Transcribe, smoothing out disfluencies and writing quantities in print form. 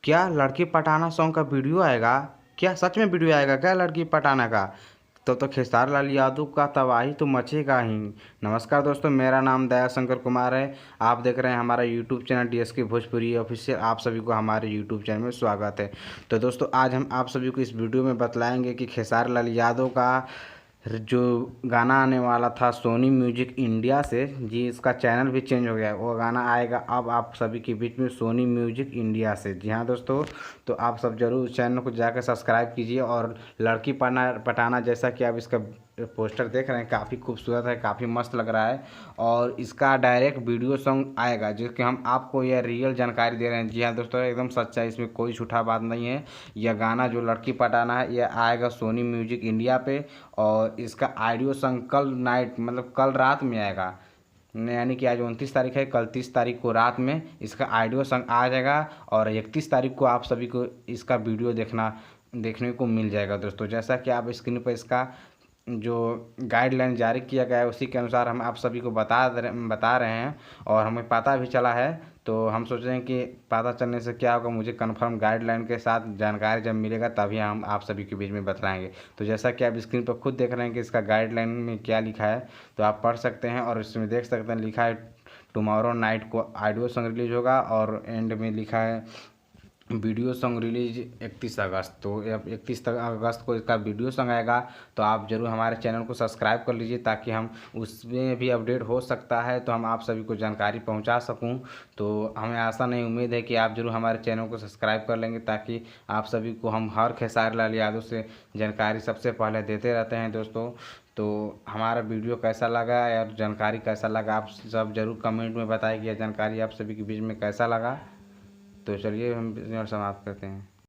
क्या लड़की पटाना सॉन्ग का वीडियो आएगा? क्या सच में वीडियो आएगा क्या लड़की पटाना का? तो खेसारी लाल यादव का तबाही तो मचेगा ही। नमस्कार दोस्तों, मेरा नाम दया शंकर कुमार है। आप देख रहे हैं हमारा YouTube channel DSK Bhojpuri official. आप सभी को हमारे यूट्यूब चैनल में स्वागत है। तो दोस्तों, आज हम आप सभी को इस वीडियो में बतलाएंगे कि खेसारी लाल यादव का जो गाना आने वाला था सोनी म्यूजिक इंडिया से, जी इसका चैनल भी चेंज हो गया है। वो गाना आएगा अब आप सभी के बीच में सोनी म्यूजिक इंडिया से। जी हाँ दोस्तों, तो आप सब जरूर चैनल को जाकर सब्सक्राइब कीजिए। और लड़की पटाना जैसा कि आप इसका पोस्टर देख रहे हैं, काफ़ी खूबसूरत है, काफ़ी मस्त लग रहा है। और इसका डायरेक्ट वीडियो सॉन्ग आएगा, जो कि हम आपको यह रियल जानकारी दे रहे हैं। जी हाँ दोस्तों, एकदम सच्चा है, इसमें कोई झूठा बात नहीं है। यह गाना जो लड़की पटाना है, यह आएगा सोनी म्यूजिक इंडिया पे। और इसका ऑडियो सॉन्ग कल नाइट, मतलब कल रात में आएगा। यानी कि आज 29 तारीख है, कल 30 तारीख को रात में इसका ऑडियो सॉन्ग आ जाएगा। और 31 तारीख को आप सभी को इसका वीडियो देखने को मिल जाएगा। दोस्तों, जैसा कि आप स्क्रीन पर इसका जो गाइडलाइन जारी किया गया है, उसी के अनुसार हम आप सभी को बता रहे हैं। और हमें पता भी चला है, तो हम सोच रहे हैं कि पता चलने से क्या होगा, मुझे कंफर्म गाइडलाइन के साथ जानकारी जब मिलेगा तभी हम आप सभी के बीच में बताएंगे। तो जैसा कि आप स्क्रीन पर खुद देख रहे हैं कि इसका गाइडलाइन में क्या लिखा है, तो आप पढ़ सकते हैं। और इसमें देख सकते हैं, लिखा है टुमारो नाइट को ऑडियो सॉन्ग रिलीज होगा। और एंड में लिखा है वीडियो सॉन्ग रिलीज 31 अगस्त। तो 31 अगस्त को इसका वीडियो सॉन्ग आएगा। तो आप ज़रूर हमारे चैनल को सब्सक्राइब कर लीजिए, ताकि हम उसमें भी अपडेट हो सकता है तो हम आप सभी को जानकारी पहुंचा सकूं। तो हमें आशा नहीं, उम्मीद है कि आप ज़रूर हमारे चैनल को सब्सक्राइब कर लेंगे, ताकि आप सभी को हम हर खेसारी लाल यादव से जानकारी सबसे पहले देते रहते हैं। दोस्तों, तो हमारा वीडियो कैसा लगा और जानकारी कैसा लगा, आप सब ज़रूर कमेंट में बताइए कि यह जानकारी आप सभी के बीच में कैसा लगा। तो चलिए हम समाप्त करते हैं।